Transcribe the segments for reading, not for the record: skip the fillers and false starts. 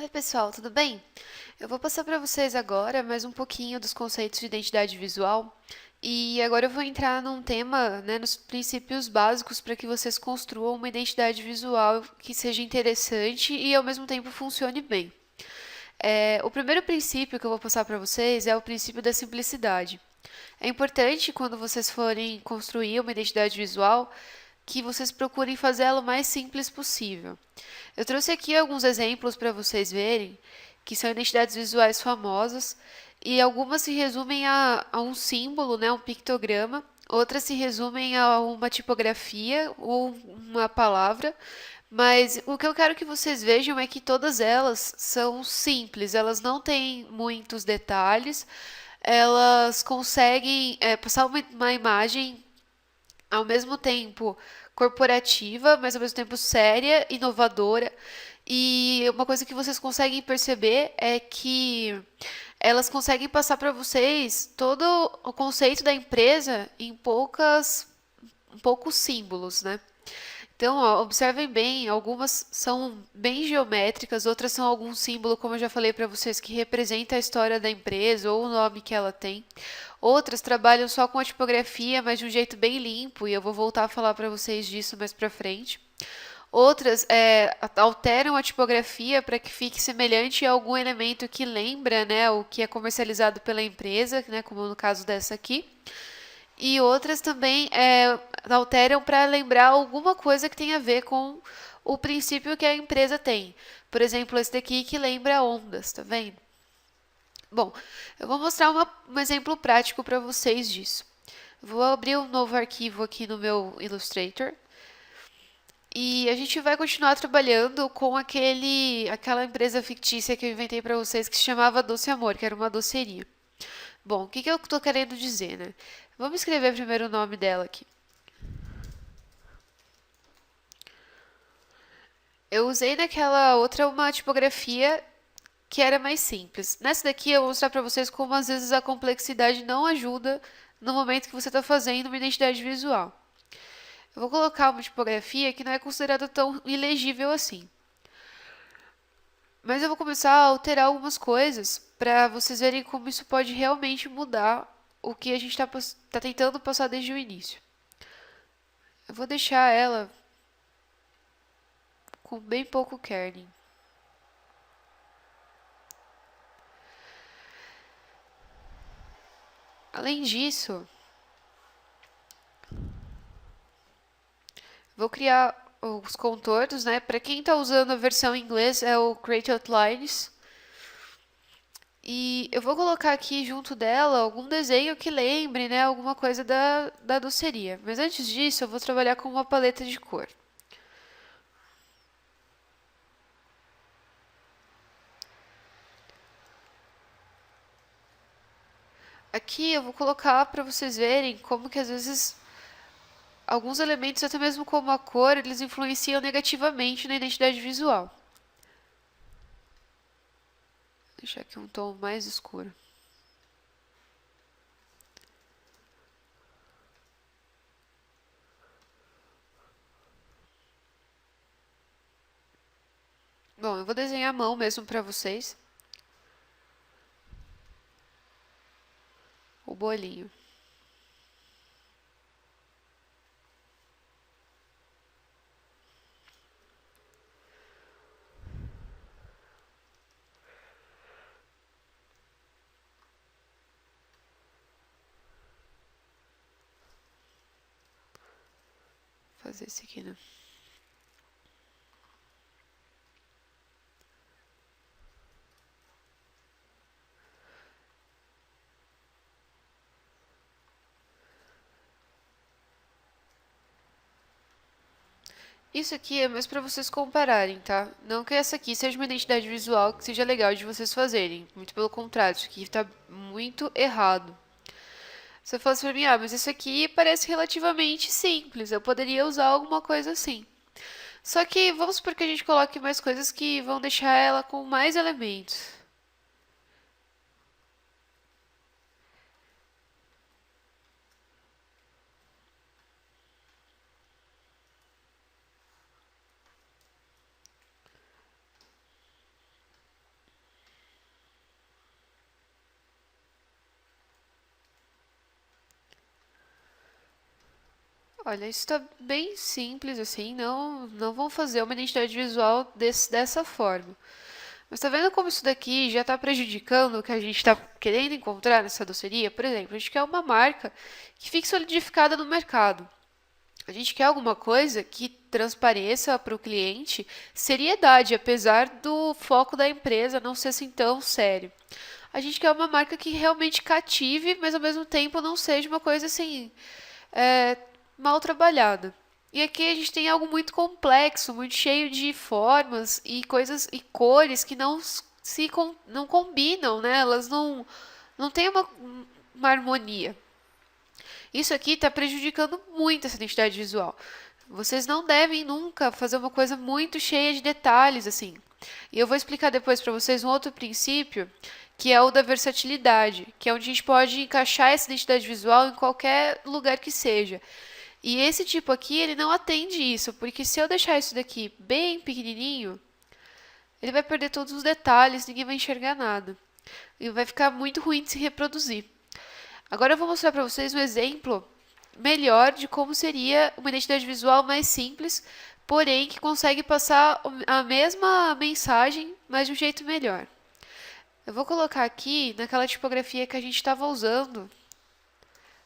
Oi, pessoal, tudo bem? Eu vou passar para vocês agora mais um pouquinho dos conceitos de identidade visual e agora eu vou entrar num tema, né, nos princípios básicos para que vocês construam uma identidade visual que seja interessante e ao mesmo tempo funcione bem. O primeiro princípio que eu vou passar para vocês é o princípio da simplicidade. É importante quando vocês forem construir uma identidade visual que vocês procurem fazê-la o mais simples possível. Eu trouxe aqui alguns exemplos para vocês verem, que são identidades visuais famosas, e algumas se resumem a um símbolo, né, um pictograma, outras se resumem a uma tipografia ou uma palavra, mas o que eu quero que vocês vejam é que todas elas são simples, elas não têm muitos detalhes, elas conseguem passar uma imagem ao mesmo tempo corporativa, mas ao mesmo tempo séria, inovadora. E uma coisa que vocês conseguem perceber é que elas conseguem passar para vocês todo o conceito da empresa em poucos símbolos, né? Então, ó, observem bem, algumas são bem geométricas, outras são algum símbolo, como eu já falei para vocês, que representa a história da empresa ou o nome que ela tem. Outras trabalham só com a tipografia, mas de um jeito bem limpo, e eu vou voltar a falar para vocês disso mais para frente. Outras alteram a tipografia para que fique semelhante a algum elemento que lembra, né, o que é comercializado pela empresa, né, como no caso dessa aqui. E outras também alteram para lembrar alguma coisa que tem a ver com o princípio que a empresa tem. Por exemplo, esse daqui que lembra ondas, tá vendo? Bom, eu vou mostrar um exemplo prático para vocês disso. Vou abrir um novo arquivo aqui no meu Illustrator e a gente vai continuar trabalhando com aquela empresa fictícia que eu inventei para vocês que se chamava Doce Amor, que era uma doceria. Bom, o que eu estou querendo dizer, né? Vamos escrever primeiro o nome dela aqui. Eu usei naquela outra uma tipografia que era mais simples. Nessa daqui eu vou mostrar para vocês como às vezes a complexidade não ajuda no momento que você está fazendo uma identidade visual. Eu vou colocar uma tipografia que não é considerada tão ilegível assim. Mas eu vou começar a alterar algumas coisas para vocês verem como isso pode realmente mudar o que a gente está tentando passar desde o início. Eu vou deixar ela com bem pouco kerning. Além disso, vou criar os contornos, né? Para quem está usando a versão em inglês é o Create Outlines. E eu vou colocar aqui junto dela algum desenho que lembre, né, alguma coisa da doceria. Mas antes disso, eu vou trabalhar com uma paleta de cor. Aqui eu vou colocar para vocês verem como que às vezes alguns elementos, até mesmo como a cor, eles influenciam negativamente na identidade visual. Vou deixar aqui um tom mais escuro. Bom, eu vou desenhar a mão mesmo para vocês. O bolinho. Vou fazer esse aqui, né? Isso aqui é mais para vocês compararem, tá? Não que essa aqui seja uma identidade visual que seja legal de vocês fazerem. Muito pelo contrário, isso aqui tá muito errado. Se eu fosse pra mim, mas isso aqui parece relativamente simples, eu poderia usar alguma coisa assim. Só que vamos supor que a gente coloque mais coisas que vão deixar ela com mais elementos. Olha, isso está bem simples assim, não vão fazer uma identidade visual dessa forma. Mas tá vendo como isso daqui já está prejudicando o que a gente está querendo encontrar nessa doceria? Por exemplo, a gente quer uma marca que fique solidificada no mercado. A gente quer alguma coisa que transpareça para o cliente seriedade, apesar do foco da empresa não ser assim tão sério. A gente quer uma marca que realmente cative, mas ao mesmo tempo não seja uma coisa assim é, mal trabalhada. E aqui a gente tem algo muito complexo, muito cheio de formas e coisas e cores que não combinam, né? Elas não têm uma harmonia. Isso aqui está prejudicando muito essa identidade visual. Vocês não devem nunca fazer uma coisa muito cheia de detalhes assim. E eu vou explicar depois para vocês um outro princípio, que é o da versatilidade, que é onde a gente pode encaixar essa identidade visual em qualquer lugar que seja. E esse tipo aqui, ele não atende isso, porque se eu deixar isso daqui bem pequenininho, ele vai perder todos os detalhes, ninguém vai enxergar nada. E vai ficar muito ruim de se reproduzir. Agora eu vou mostrar para vocês um exemplo melhor de como seria uma identidade visual mais simples, porém que consegue passar a mesma mensagem, mas de um jeito melhor. Eu vou colocar aqui naquela tipografia que a gente estava usando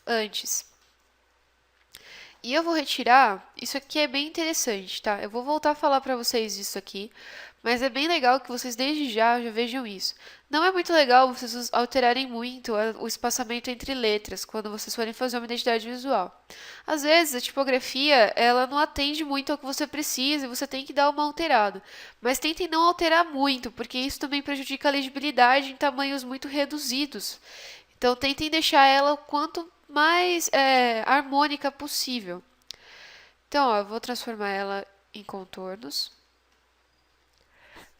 antes. E eu vou retirar, isso aqui é bem interessante, tá? Eu vou voltar a falar para vocês isso aqui, mas é bem legal que vocês desde já vejam isso. Não é muito legal vocês alterarem muito o espaçamento entre letras quando vocês forem fazer uma identidade visual. Às vezes a tipografia, ela não atende muito ao que você precisa e você tem que dar uma alterada. Mas tentem não alterar muito, porque isso também prejudica a legibilidade em tamanhos muito reduzidos. Então tentem deixar ela o quanto mais harmônica possível. Então, ó, eu vou transformar ela em contornos.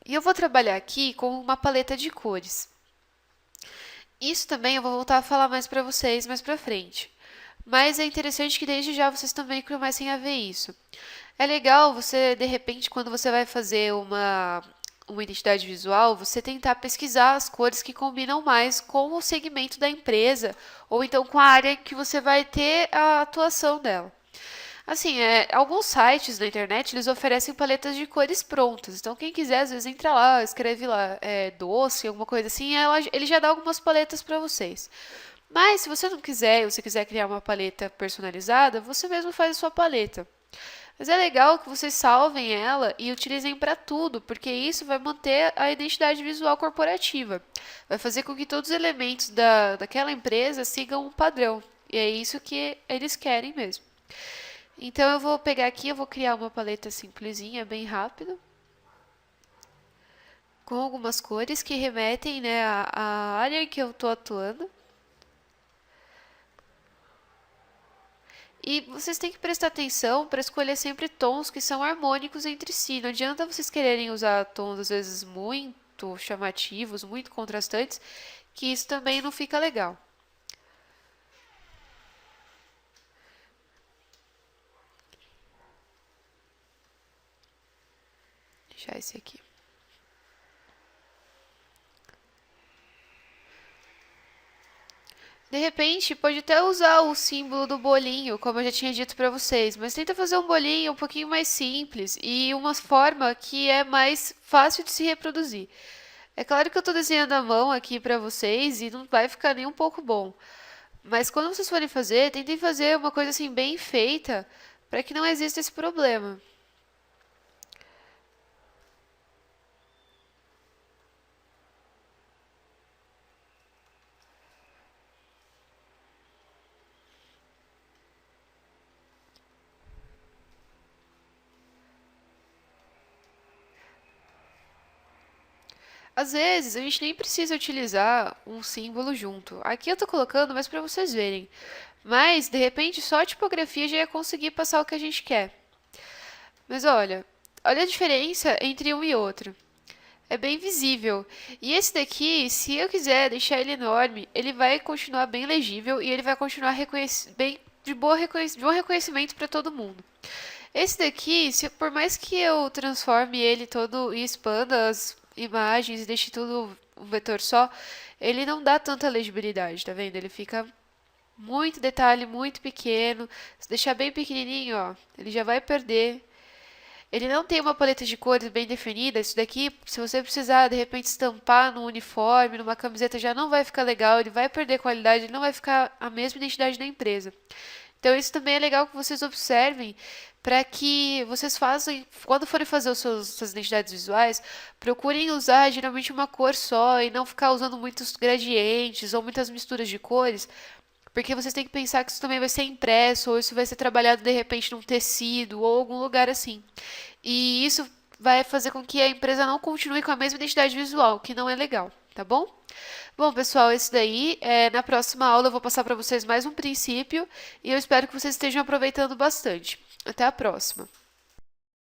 E eu vou trabalhar aqui com uma paleta de cores. Isso também eu vou voltar a falar mais para vocês mais para frente. Mas é interessante que desde já vocês também comecem a ver isso. É legal você, de repente, quando você vai fazer uma identidade visual, você tentar pesquisar as cores que combinam mais com o segmento da empresa, ou então com a área que você vai ter a atuação dela. Assim, alguns sites na internet eles oferecem paletas de cores prontas. Então, quem quiser, às vezes entra lá, escreve lá doce, alguma coisa assim, ele já dá algumas paletas para vocês. Mas se você não quiser, ou você quiser criar uma paleta personalizada, você mesmo faz a sua paleta. Mas é legal que vocês salvem ela e utilizem para tudo, porque isso vai manter a identidade visual corporativa. Vai fazer com que todos os elementos daquela empresa sigam um padrão. E é isso que eles querem mesmo. Então eu vou pegar aqui, eu vou criar uma paleta simplesinha, bem rápido, com algumas cores que remetem, né, à área em que eu estou atuando. E vocês têm que prestar atenção para escolher sempre tons que são harmônicos entre si. Não adianta vocês quererem usar tons às vezes muito chamativos, muito contrastantes, que isso também não fica legal. Deixar esse aqui. De repente, pode até usar o símbolo do bolinho, como eu já tinha dito para vocês, mas tenta fazer um bolinho um pouquinho mais simples e uma forma que é mais fácil de se reproduzir. É claro que eu estou desenhando à mão aqui para vocês e não vai ficar nem um pouco bom. Mas quando vocês forem fazer, tentem fazer uma coisa assim bem feita para que não exista esse problema. Às vezes, a gente nem precisa utilizar um símbolo junto. Aqui eu estou colocando, mas para vocês verem. Mas, de repente, só a tipografia já ia conseguir passar o que a gente quer. Mas olha a diferença entre um e outro. É bem visível. E esse daqui, se eu quiser deixar ele enorme, ele vai continuar bem legível e ele vai continuar bem de bom reconhecimento para todo mundo. Esse daqui, por mais que eu transforme ele todo e expanda as imagens e deixe tudo um vetor só, ele não dá tanta legibilidade, tá vendo? Ele fica muito detalhe, muito pequeno. Se deixar bem pequenininho, ó, ele já vai perder. Ele não tem uma paleta de cores bem definida. Isso daqui, se você precisar de repente estampar no uniforme, numa camiseta, já não vai ficar legal. Ele vai perder qualidade, ele não vai ficar a mesma identidade da empresa. Então, isso também é legal que vocês observem para que vocês façam, quando forem fazer suas identidades visuais, procurem usar geralmente uma cor só e não ficar usando muitos gradientes ou muitas misturas de cores, porque vocês têm que pensar que isso também vai ser impresso ou isso vai ser trabalhado de repente num tecido ou algum lugar assim. E isso vai fazer com que a empresa não continue com a mesma identidade visual, que não é legal, tá bom? Bom, pessoal, esse daí, na próxima aula eu vou passar para vocês mais um princípio e eu espero que vocês estejam aproveitando bastante. Até a próxima!